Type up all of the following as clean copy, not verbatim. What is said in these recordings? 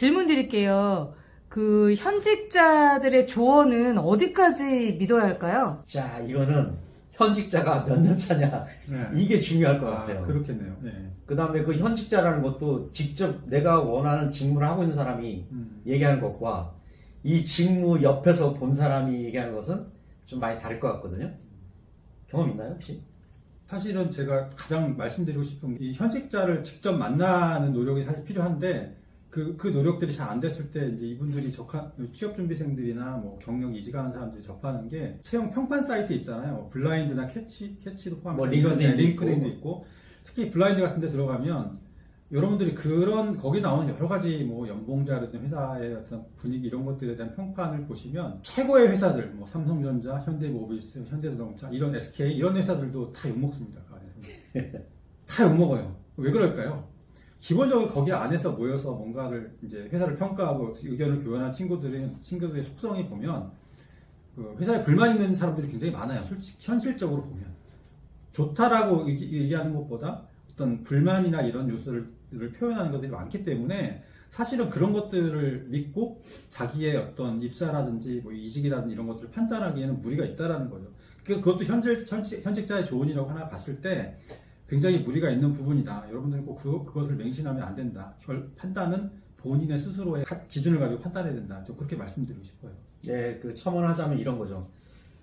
질문 드릴게요. 그 현직자들의 조언은 어디까지 믿어야 할까요? 자, 이거는 현직자가 몇 년 차냐 네. 이게 중요할 것 같아요. 그렇겠네요. 네. 그 다음에 그 현직자라는 것도 직접 내가 원하는 직무를 하고 있는 사람이 얘기하는 것과 이 직무 옆에서 본 사람이 얘기하는 것은 좀 많이 다를 것 같거든요. 경험 있나요 혹시? 사실은 제가 가장 말씀드리고 싶은 게 이 현직자를 직접 만나는 노력이 사실 필요한데 그 노력들이 잘 안 됐을 때 이제 이분들이 취업준비생들이나 뭐 경력 이직하는 사람들이 접하는 게 채용 평판 사이트 있잖아요. 뭐 블라인드나 캐치도 포함해서 뭐 링크드인도 있고 특히 블라인드 같은 데 들어가면 여러분들이 거기 나오는 여러 가지 뭐 연봉자라든 회사의 어떤 분위기 이런 것들에 대한 평판을 보시면 최고의 회사들 뭐 삼성전자, 현대모비스, 현대자동차 이런 SK 이런 회사들도 다 욕먹습니다. 그 안에서 다 욕먹어요. 왜 그럴까요? 기본적으로 거기 안에서 모여서 뭔가를 이제 회사를 평가하고 의견을 교환한 친구들의 속성이 보면 그 회사에 불만 있는 사람들이 굉장히 많아요. 솔직히 현실적으로 보면 좋다라고 얘기하는 것보다 어떤 불만이나 이런 요소를 표현하는 것들이 많기 때문에 사실은 그런 것들을 믿고 자기의 어떤 입사라든지 뭐 이직이라든지 이런 것들을 판단하기에는 무리가 있다라는 거죠. 그것도 현직자의 조언이라고 하나 봤을 때 굉장히 무리가 있는 부분이다. 여러분들은 꼭 그것을 맹신하면 안 된다. 판단은 본인의 스스로의 기준을 가지고 판단해야 된다. 좀 그렇게 말씀드리고 싶어요. 네, 그 첨언하자면 이런 거죠.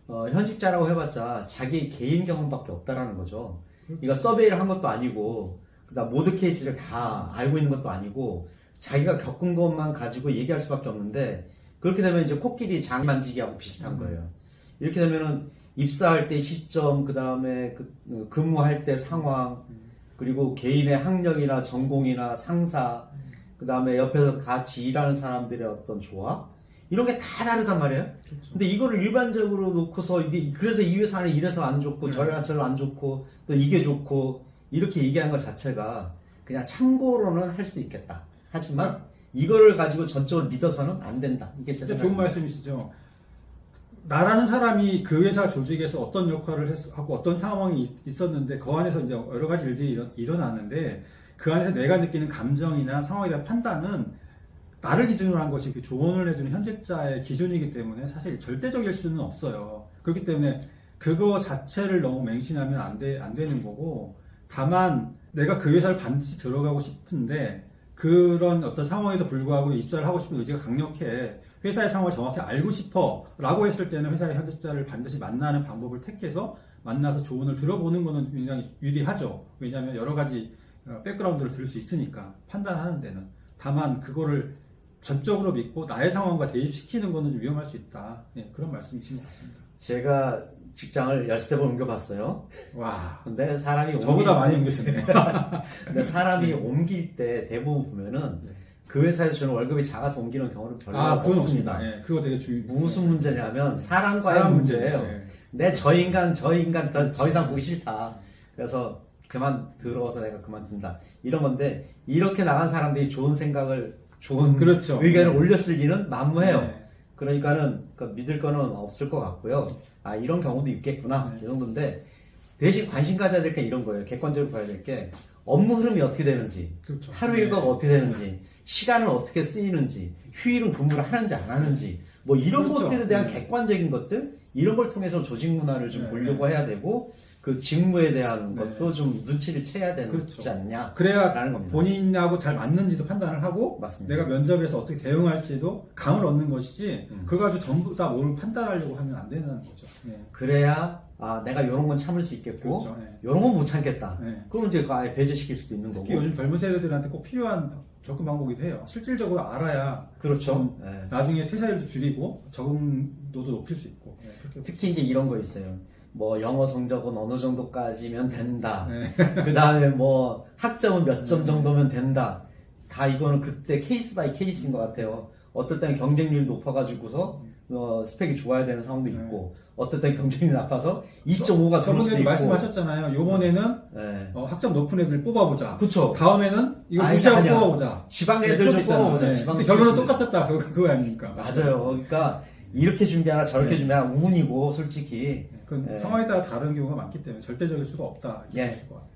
현직자라고 해봤자 자기 개인 경험밖에 없다라는 거죠. 이거 서베이를 한 것도 아니고, 그다음 모든 케이스를 다 알고 있는 것도 아니고, 자기가 겪은 것만 가지고 얘기할 수밖에 없는데, 그렇게 되면 이제 코끼리 장 만지기하고 비슷한 거예요. 이렇게 되면은 입사할 때 시점, 그 다음에 근무할 때 상황, 그리고 개인의 학력이나 전공이나 상사, 그 다음에 옆에서 같이 일하는 사람들의 어떤 조합, 이런 게 다 다르단 말이에요. 그렇죠. 근데 이거를 일반적으로 놓고서 그래서 이 회사는 이래서 안 좋고 저래서 안 좋고 또 이게 좋고 이렇게 얘기하는 것 자체가 그냥 참고로는 할 수 있겠다. 하지만 이거를 가지고 전적으로 믿어서는 안 된다. 이게 제 좋은 말씀이시죠. 나라는 사람이 그 회사 조직에서 어떤 역할을 하고 어떤 상황이 있었는데 그 안에서 이제 여러 가지 일들이 일어나는데 그 안에서 내가 느끼는 감정이나 상황에 대한 판단은 나를 기준으로 한 것이 그 조언을 해주는 현직자의 기준이기 때문에 사실 절대적일 수는 없어요. 그렇기 때문에 그거 자체를 너무 맹신하면 안 되는 거고, 다만 내가 그 회사를 반드시 들어가고 싶은데 그런 어떤 상황에도 불구하고 입사를 하고 싶은 의지가 강력해 회사의 상황을 정확히 알고 싶어 라고 했을 때는 회사의 현직자를 반드시 만나는 방법을 택해서 만나서 조언을 들어보는 것은 굉장히 유리하죠. 왜냐하면 여러 가지 백그라운드를 들을 수 있으니까 판단하는 데는. 다만 그거를 전적으로 믿고 나의 상황과 대입시키는 것은 좀 위험할 수 있다. 네, 그런 말씀이신 것 같습니다. 제가 직장을 13번 옮겨봤어요. 와. 근데 사람이 저보다 많이 옮기셨네요. 근데 사람이 옮길 때 대부분 보면은 그 회사에서 주는 월급이 작아서 옮기는 경우는 별로 없습니다. 네, 그거 되게 무슨 문제냐면 사람과의 문제예요. 네. 내 저 인간 더 이상 보기 싫다. 그래서 그만 들어서 내가 그만둔다. 이런 건데 이렇게 나간 사람들이 좋은 생각을 좋은 그렇죠. 의견을 올렸을 리는 만무해요. 네. 그러니까는 믿을 거는 없을 것 같고요. 아 이런 경우도 있겠구나 이 정도인데 대신 관심 가져야 될 게 이런 거예요. 객관적으로 봐야 될 게 업무 흐름이 어떻게 되는지, 그렇죠. 하루 일과가 어떻게 되는지, 시간은 어떻게 쓰이는지, 휴일은 근무를 하는지 안 하는지, 뭐 이런 그렇죠. 것들에 대한 객관적인 것들 이런 걸 통해서 조직 문화를 좀 보려고 해야 되고. 그 직무에 대한 것도 좀 눈치를 채야 되지 그렇죠. 않냐. 그래야 라는 겁니다. 본인하고 잘 맞는지도 판단을 하고 맞습니다. 내가 면접에서 어떻게 대응할지도 감을 얻는 것이지 그걸 가지고 전부 다 뭘 판단하려고 하면 안 되는 거죠. 네. 그래야 내가 이런 건 참을 수 있겠고 그렇죠. 네. 이런 건 못 참겠다. 네. 그럼 이제 아예 배제시킬 수도 있는 거고. 특히 요즘 젊은 세대들한테 꼭 필요한 접근 방법이기도 해요. 실질적으로 알아야 그렇죠. 네. 나중에 퇴사율도 줄이고 적응도도 높일 수 있고. 네. 특히 이제 이런 거 있어요. 뭐 영어 성적은 어느 정도까지면 된다. 네. 그 다음에 뭐 학점은 몇 점 정도면 된다. 다 이거는 그때 케이스 바이 케이스인 것 같아요. 어떨 때는 경쟁률이 높아가지고서 스펙이 좋아야 되는 상황도 있고 어떨 때는 경쟁률이 낮아서 2.5가 들어올 수도 저번에도 있고. 말씀하셨잖아요. 요번에는 네. 학점 높은 애들 뽑아보자. 그쵸. 다음에는 이거 무시하고 아니야. 뽑아보자. 지방 애들 좀 뽑아보자. 네. 지방 근데 결론은 똑같았다. 그거 아닙니까? 맞아요. 그러니까 이렇게 준비하나 저렇게 준비하나 운이고 솔직히 그 상황에 따라 다른 경우가 많기 때문에 절대적일 수가 없다. 이렇게 볼 것 같아요.